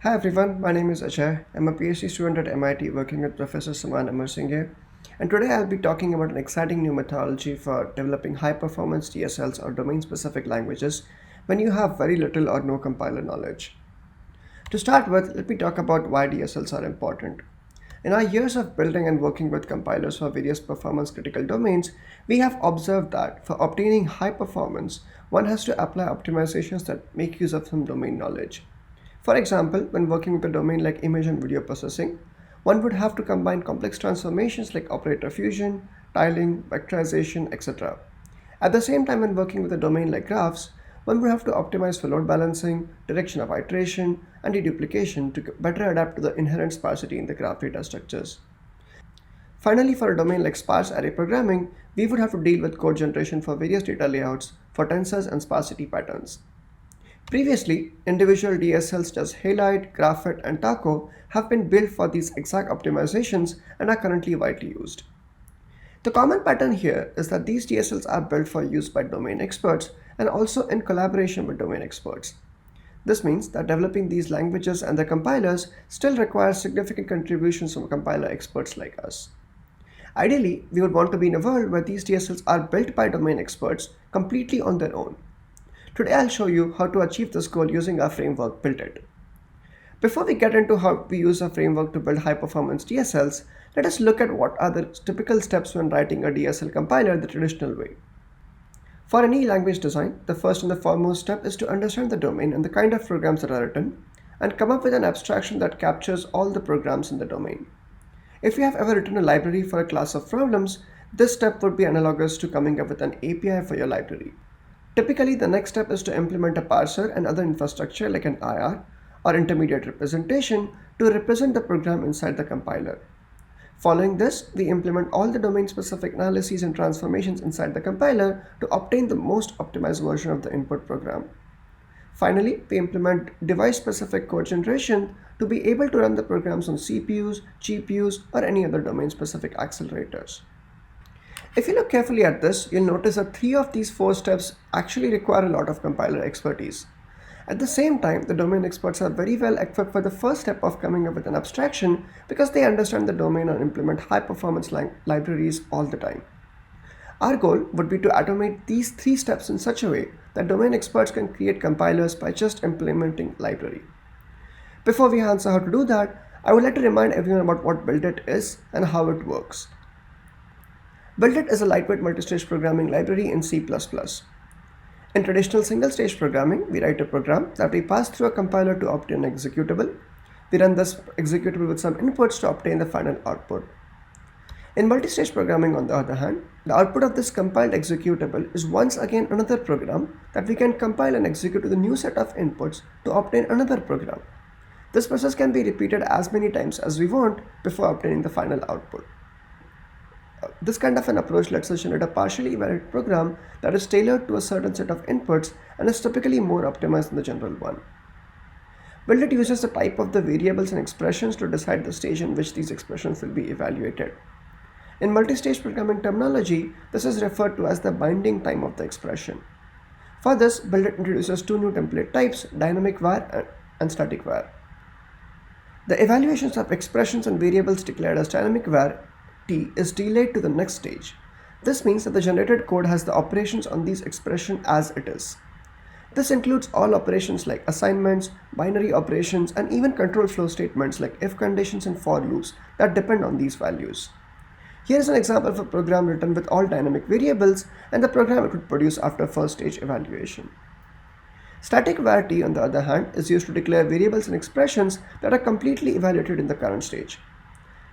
Hi everyone, my name is Ajay. I'm a PhD student at MIT working with Professor Saman Amarasinghe, and today I'll be talking about an exciting new methodology for developing high-performance DSLs or domain-specific languages when you have very little or no compiler knowledge. To start with, let me talk about why DSLs are important. In our years of building and working with compilers for various performance-critical domains, we have observed that for obtaining high performance, one has to apply optimizations that make use of some domain knowledge. For example, when working with a domain like image and video processing, one would have to combine complex transformations like operator fusion, tiling, vectorization, etc. At the same time, when working with a domain like graphs, one would have to optimize for load balancing, direction of iteration, and deduplication to better adapt to the inherent sparsity in the graph data structures. Finally, for a domain like sparse array programming, we would have to deal with code generation for various data layouts for tensors and sparsity patterns. Previously, individual DSLs such as Halide, GraphIt, and Taco have been built for these exact optimizations and are currently widely used. The common pattern here is that these DSLs are built for use by domain experts and also in collaboration with domain experts. This means that developing these languages and their compilers still requires significant contributions from compiler experts like us. Ideally, we would want to be in a world where these DSLs are built by domain experts completely on their own. Today I'll show you how to achieve this goal using our framework BuilDit. Before we get into how we use our framework to build high-performance DSLs, let us look at what are the typical steps when writing a DSL compiler the traditional way. For any language design, the first and the foremost step is to understand the domain and the kind of programs that are written, and come up with an abstraction that captures all the programs in the domain. If you have ever written a library for a class of problems, this step would be analogous to coming up with an API for your library. Typically, the next step is to implement a parser and other infrastructure like an IR or intermediate representation to represent the program inside the compiler. Following this, we implement all the domain-specific analyses and transformations inside the compiler to obtain the most optimized version of the input program. Finally, we implement device-specific code generation to be able to run the programs on CPUs, GPUs, or any other domain-specific accelerators. If you look carefully at this, you'll notice that 3 of these 4 steps actually require a lot of compiler expertise. At the same time, the domain experts are very well equipped for the first step of coming up with an abstraction because they understand the domain and implement high-performance libraries all the time. Our goal would be to automate these 3 steps in such a way that domain experts can create compilers by just implementing library. Before we answer how to do that, I would like to remind everyone about what BuilDit is and how it works. BuilDit is a lightweight multi-stage programming library in C++. In traditional single-stage programming, we write a program that we pass through a compiler to obtain an executable. We run this executable with some inputs to obtain the final output. In multi-stage programming, on the other hand, the output of this compiled executable is once again another program that we can compile and execute with a new set of inputs to obtain another program. This process can be repeated as many times as we want before obtaining the final output. This kind of an approach lets us generate a partially valid program that is tailored to a certain set of inputs and is typically more optimized than the general one. BuilDit uses the type of the variables and expressions to decide the stage in which these expressions will be evaluated. In multi-stage programming terminology, this is referred to as the binding time of the expression. For this, BuilDit introduces 2 new template types, dynamic var and static var. The evaluations of expressions and variables declared as dynamic var T is delayed to the next stage. This means that the generated code has the operations on these expressions as it is. This includes all operations like assignments, binary operations, and even control flow statements like if conditions and for loops that depend on these values. Here is an example of a program written with all dynamic variables and the program it would produce after first stage evaluation. Static var T, on the other hand, is used to declare variables and expressions that are completely evaluated in the current stage.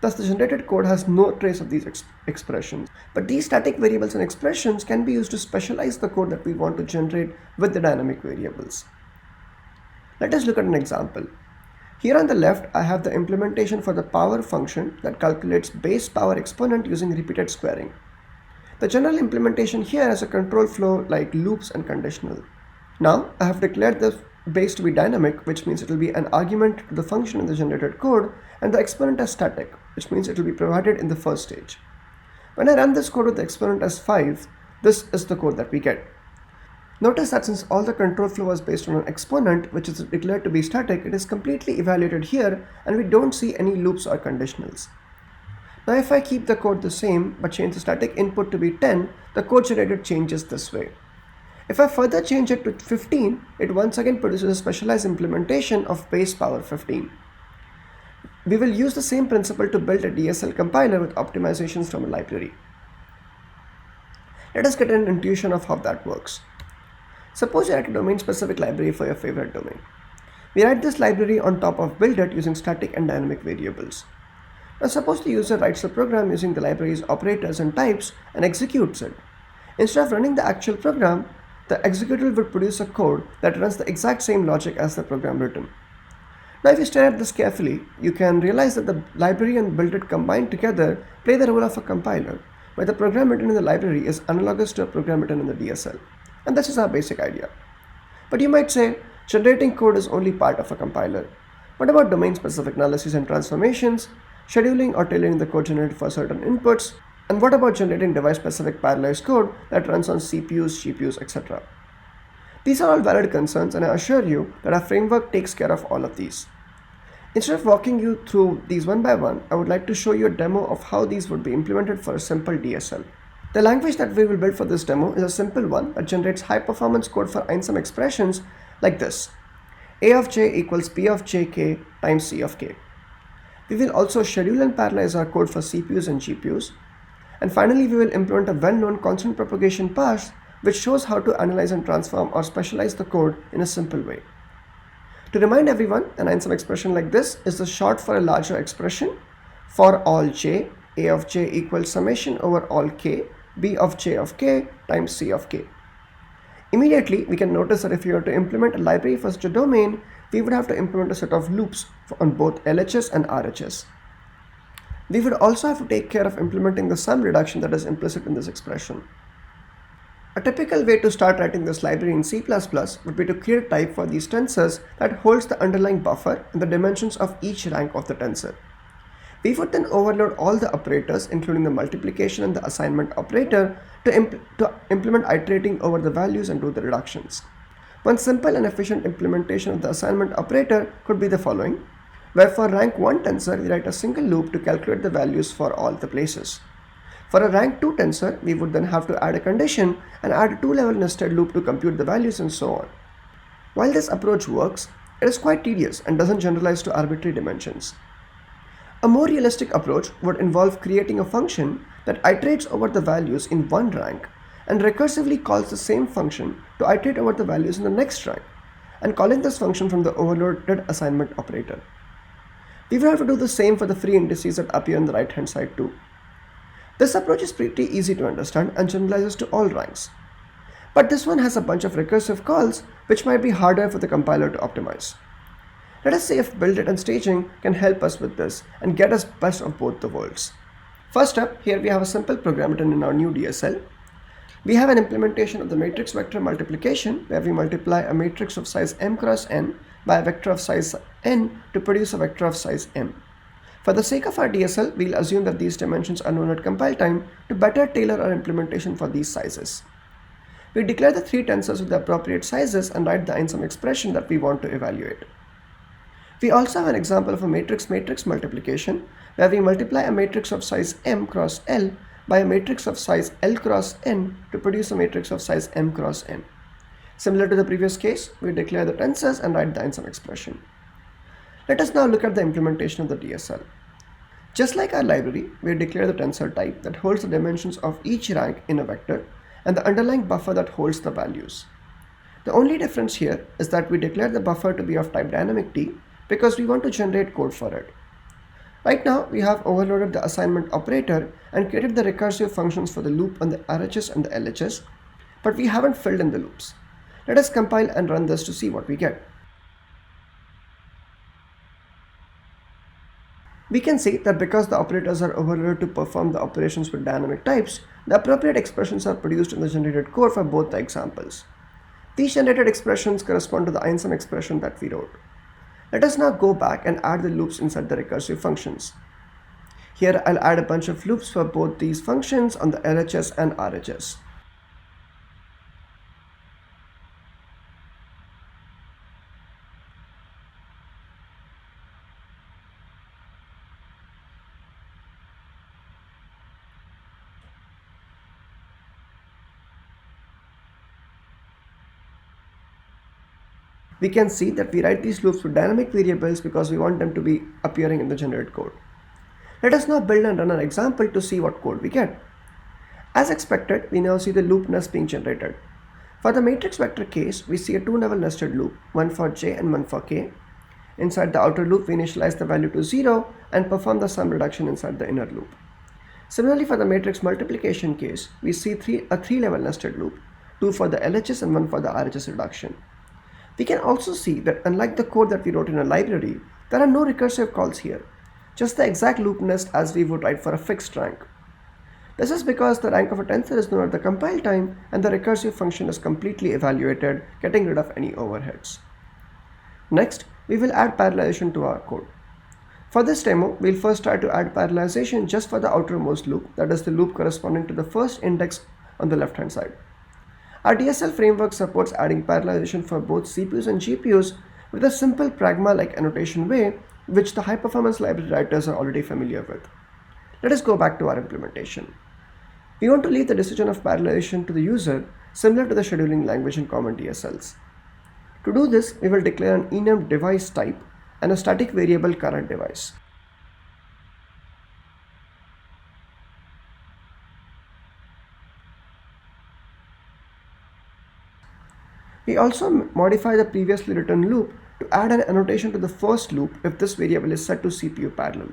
Thus, the generated code has no trace of these expressions, but these static variables and expressions can be used to specialize the code that we want to generate with the dynamic variables. Let us look at an example. Here on the left, I have the implementation for the power function that calculates base power exponent using repeated squaring. The general implementation here has a control flow like loops and conditional. Now, I have declared the base to be dynamic, which means it will be an argument to the function in the generated code, and the exponent as static, which means it will be provided in the first stage. When I run this code with the exponent as 5, this is the code that we get. Notice that since all the control flow was based on an exponent which is declared to be static, it is completely evaluated here and we don't see any loops or conditionals. Now if I keep the code the same but change the static input to be 10, the code generated changes this way. If I further change it to 15, it once again produces a specialized implementation of base power 15. We will use the same principle to build a DSL compiler with optimizations from a library. Let us get an intuition of how that works. Suppose you write a domain-specific library for your favorite domain. We write this library on top of BuildIt using static and dynamic variables. Now suppose the user writes the program using the library's operators and types and executes it. Instead of running the actual program, the executable would produce a code that runs the exact same logic as the program written. Now if you stare at this carefully, you can realize that the library and BuildIt combined together play the role of a compiler, where the program written in the library is analogous to a program written in the DSL. And this is our basic idea. But you might say, generating code is only part of a compiler. What about domain-specific analysis and transformations, scheduling or tailoring the code generated for certain inputs, and what about generating device-specific parallelized code that runs on CPUs, GPUs, etc.? These are all valid concerns, and I assure you that our framework takes care of all of these. Instead of walking you through these one by one, I would like to show you a demo of how these would be implemented for a simple DSL. The language that we will build for this demo is a simple one that generates high-performance code for some expressions like this: A of j equals B of jk times C of k. We will also schedule and parallelize our code for CPUs and GPUs. And finally, we will implement a well-known constant propagation parse which shows how to analyze and transform or specialize the code in a simple way. To remind everyone, an some expression like this is the short for a larger expression: for all j, A of j equals summation over all k, B of j of k times C of k. Immediately, we can notice that if we were to implement a library for such a domain, we would have to implement a set of loops on both LHS and RHS. We would also have to take care of implementing the sum reduction that is implicit in this expression. A typical way to start writing this library in C++ would be to create a type for these tensors that holds the underlying buffer and the dimensions of each rank of the tensor. We would then overload all the operators, including the multiplication and the assignment operator, to implement iterating over the values and do the reductions. One simple and efficient implementation of the assignment operator could be the following, where for rank 1 tensor, we write a single loop to calculate the values for all the places. For a rank 2 tensor, we would then have to add a condition and add a 2-level nested loop to compute the values and so on. While this approach works, it is quite tedious and doesn't generalize to arbitrary dimensions. A more realistic approach would involve creating a function that iterates over the values in one rank and recursively calls the same function to iterate over the values in the next rank, and calling this function from the overloaded assignment operator. We will have to do the same for the free indices that appear on the right hand side too. This approach is pretty easy to understand and generalizes to all ranks. But this one has a bunch of recursive calls which might be harder for the compiler to optimize. Let us see if BuildIt and staging can help us with this and get us best of both the worlds. First up, here we have a simple program written in our new DSL. We have an implementation of the matrix vector multiplication where we multiply a matrix of size m cross n by a vector of size n to produce a vector of size m. For the sake of our DSL, we'll assume that these dimensions are known at compile time to better tailor our implementation for these sizes. We declare the 3 tensors with the appropriate sizes and write the some expression that we want to evaluate. We also have an example of a matrix-matrix multiplication where we multiply a matrix of size m cross L by a matrix of size L cross n to produce a matrix of size m cross n. Similar to the previous case, we declare the tensors and write the some expression. Let us now look at the implementation of the DSL. Just like our library, we declare the tensor type that holds the dimensions of each rank in a vector and the underlying buffer that holds the values. The only difference here is that we declare the buffer to be of type dynamic t because we want to generate code for it. Right now, we have overloaded the assignment operator and created the recursive functions for the loop on the RHS and the LHS, but we haven't filled in the loops. Let us compile and run this to see what we get. We can see that because the operators are overloaded to perform the operations with dynamic types, the appropriate expressions are produced in the generated code for both the examples. These generated expressions correspond to the INSUM expression that we wrote. Let us now go back and add the loops inside the recursive functions. Here I'll add a bunch of loops for both these functions on the LHS and RHS. We can see that we write these loops with dynamic variables because we want them to be appearing in the generated code. Let us now build and run an example to see what code we get. As expected, we now see the loop nest being generated. For the matrix vector case, we see a two-level nested loop, one for j and one for k. Inside the outer loop, we initialize the value to 0 and perform the sum reduction inside the inner loop. Similarly, for the matrix multiplication case, we see a three-level nested loop, two for the LHS and one for the RHS reduction. We can also see that unlike the code that we wrote in a library, there are no recursive calls here, just the exact loop nest as we would write for a fixed rank. This is because the rank of a tensor is known at the compile time and the recursive function is completely evaluated, getting rid of any overheads. Next, we will add parallelization to our code. For this demo, we'll first try to add parallelization just for the outermost loop, that is the loop corresponding to the first index on the left hand side. Our DSL framework supports adding parallelization for both CPUs and GPUs with a simple pragma-like annotation way, which the high-performance library writers are already familiar with. Let us go back to our implementation. We want to leave the decision of parallelization to the user, similar to the scheduling language in common DSLs. To do this, we will declare an enum device type and a static variable current device. We also modify the previously written loop to add an annotation to the first loop if this variable is set to CPU parallel.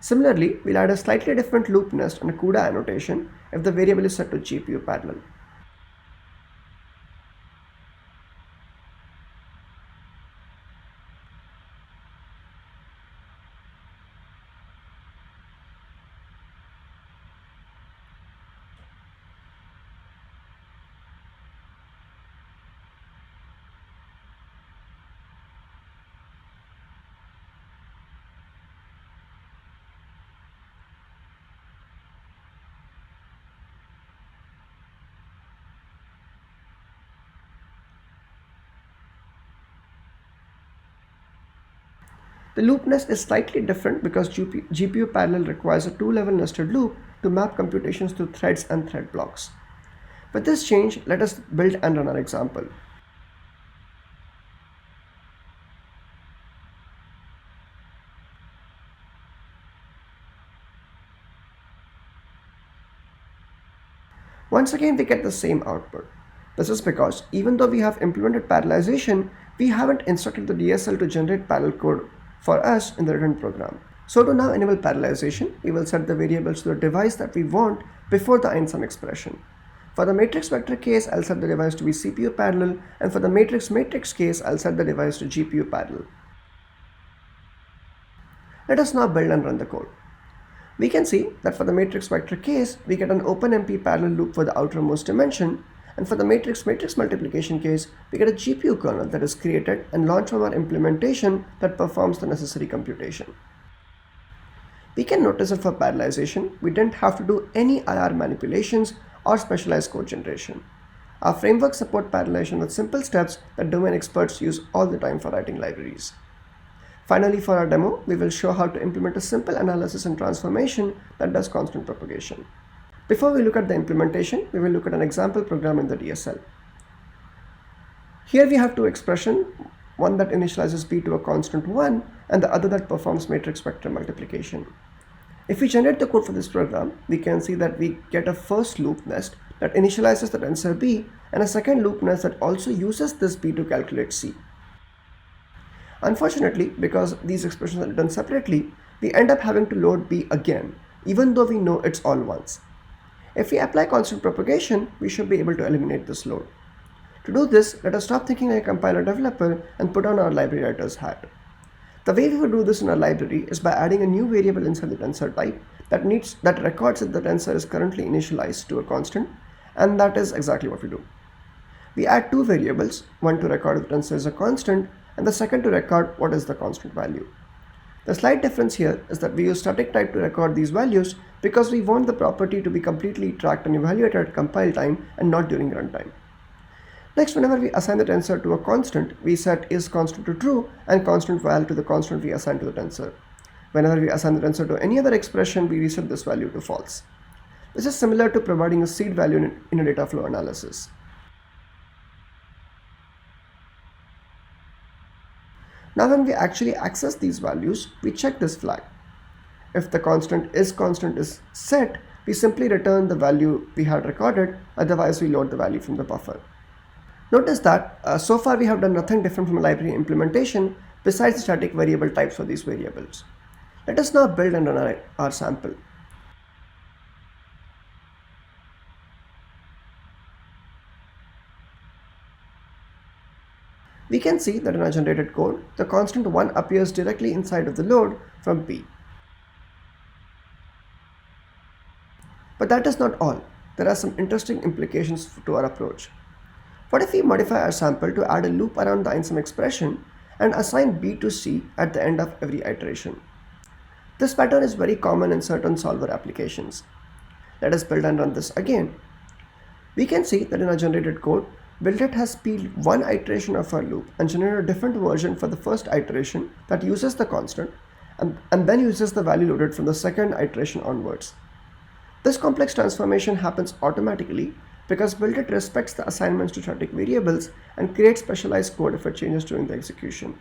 Similarly, we'll add a slightly different loop nest and a CUDA annotation if the variable is set to GPU parallel. The loop nest is slightly different because GPU parallel requires a two-level nested loop to map computations to threads and thread blocks. With this change, let us build and run our example. Once again, we get the same output. This is because even though we have implemented parallelization, we haven't instructed the DSL to generate parallel code for us in the written program. So to now enable parallelization, we will set the variables to the device that we want before the INSUM expression. For the matrix vector case, I'll set the device to be CPU parallel, and for the matrix case, I'll set the device to GPU parallel. Let us now build and run the code. We can see that for the matrix vector case, we get an OpenMP parallel loop for the outermost dimension, and for the matrix multiplication case, we get a GPU kernel that is created and launched from our implementation that performs the necessary computation. We can notice that for parallelization, we didn't have to do any IR manipulations or specialized code generation. Our framework supports parallelization with simple steps that domain experts use all the time for writing libraries. Finally, for our demo, we will show how to implement a simple analysis and transformation that does constant propagation. Before we look at the implementation, we will look at an example program in the DSL. Here we have two expressions, one that initializes b to a constant 1 and the other that performs matrix vector multiplication. If we generate the code for this program, we can see that we get a first loop nest that initializes the tensor b and a second loop nest that also uses this b to calculate c. Unfortunately, because these expressions are written separately, we end up having to load b again, even though we know it's all ones. If we apply constant propagation, we should be able to eliminate this load. To do this, let us stop thinking like a compiler developer and put on our library writer's hat. The way we would do this in our library is by adding a new variable inside the tensor type that records that the tensor is currently initialized to a constant, and that is exactly what we do. We add two variables, one to record if the tensor is a constant, and the second to record what is the constant value. The slight difference here is that we use static type to record these values because we want the property to be completely tracked and evaluated at compile time and not during runtime. Next, whenever we assign the tensor to a constant, we set is constant to true and constant val to the constant we assign to the tensor. Whenever we assign the tensor to any other expression, we reset this value to false. This is similar to providing a seed value in a data flow analysis. Now when we actually access these values, we check this flag. If the constant is set, we simply return the value we had recorded, otherwise we load the value from the buffer. Notice that so far we have done nothing different from a library implementation besides the static variable types for these variables. Let us now build and run our sample. We can see that in our generated code, the constant 1 appears directly inside of the load from B. But that is not all. There are some interesting implications to our approach. What if we modify our sample to add a loop around the INSUM expression and assign B to C at the end of every iteration? This pattern is very common in certain solver applications. Let us build and run this again. We can see that in our generated code, BuilDit has peeled one iteration of our loop and generated a different version for the first iteration that uses the constant and then uses the value loaded from the second iteration onwards. This complex transformation happens automatically because BuilDit respects the assignments to static variables and creates specialized code if it changes during the execution.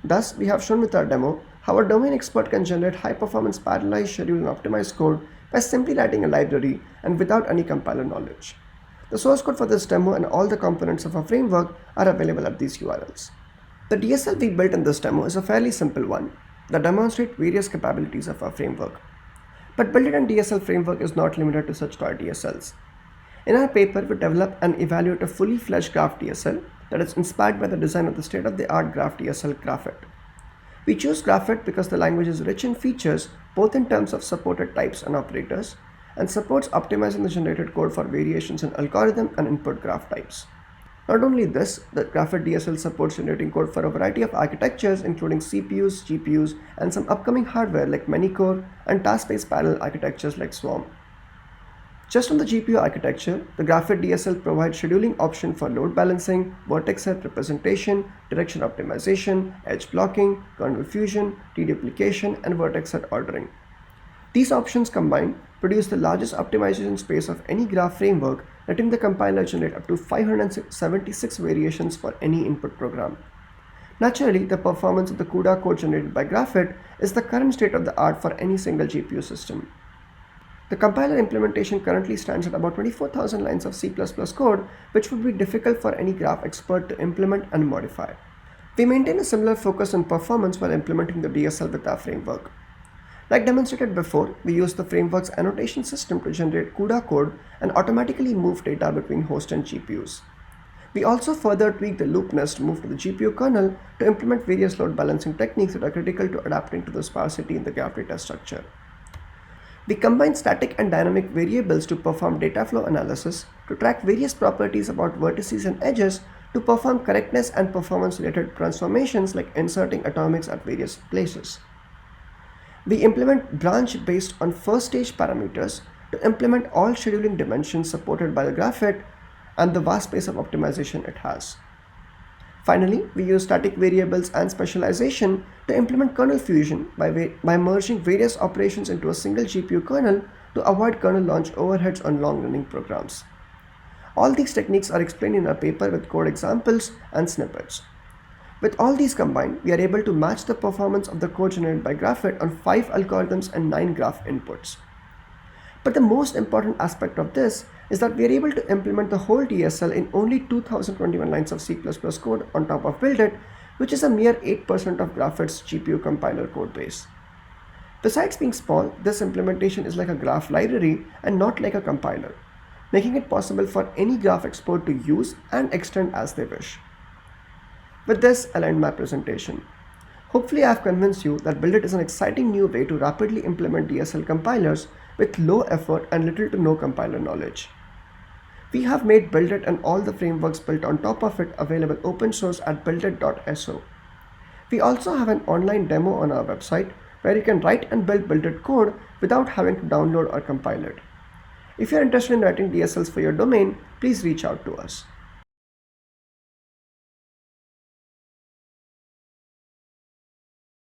Thus, we have shown with our demo how a domain expert can generate high-performance parallelized, scheduled, and optimized code by simply writing a library and without any compiler knowledge. The source code for this demo and all the components of our framework are available at these URLs. The DSL we built in this demo is a fairly simple one that demonstrates various capabilities of our framework. But BuilDit and DSL framework is not limited to such toy DSLs. In our paper, we develop and evaluate a fully fledged graph DSL that is inspired by the design of the state-of-the-art graph DSL GraphIt. We choose GraphIt because the language is rich in features both in terms of supported types and operators, and supports optimizing the generated code for variations in algorithm and input graph types. Not only this, the GraphIt DSL supports generating code for a variety of architectures including CPUs, GPUs, and some upcoming hardware like many-core and task-based parallel architectures like Swarm. Just on the GPU architecture, the GraphIt DSL provides scheduling option for load balancing, vertex set representation, direction optimization, edge blocking, kernel fusion, deduplication, and vertex set ordering. These options combined produce the largest optimization space of any graph framework, letting the compiler generate up to 576 variations for any input program. Naturally, the performance of the CUDA code generated by GraphIt is the current state of the art for any single GPU system. The compiler implementation currently stands at about 24,000 lines of C++ code, which would be difficult for any graph expert to implement and modify. We maintain a similar focus on performance while implementing the DSL with our framework. Like demonstrated before, we use the framework's annotation system to generate CUDA code and automatically move data between host and GPUs. We also further tweak the loop nest moved to the GPU kernel to implement various load balancing techniques that are critical to adapting to the sparsity in the graph data structure. We combine static and dynamic variables to perform data flow analysis, to track various properties about vertices and edges, to perform correctness and performance related transformations like inserting atomics at various places. We implement branch based on first stage parameters to implement all scheduling dimensions supported by the GraphIt and the vast space of optimization it has. Finally, we use static variables and specialization to implement kernel fusion by merging various operations into a single GPU kernel to avoid kernel launch overheads on long-running programs. All these techniques are explained in our paper with code examples and snippets. With all these combined, we are able to match the performance of the code generated by GraphIt on 5 algorithms and 9 graph inputs. But the most important aspect of this is that we are able to implement the whole DSL in only 2021 lines of C++ code on top of BuilDit, which is a mere 8% of GraphIt's GPU compiler code base. Besides being small, this implementation is like a graph library and not like a compiler, making it possible for any graph expert to use and extend as they wish. With this, I'll end my presentation. Hopefully I have convinced you that BuilDit is an exciting new way to rapidly implement DSL compilers with low effort and little to no compiler knowledge. We have made BuilDit and all the frameworks built on top of it available open source at buildit.so. We also have an online demo on our website where you can write and build BuilDit code without having to download or compile it. If you are interested in writing DSLs for your domain, please reach out to us.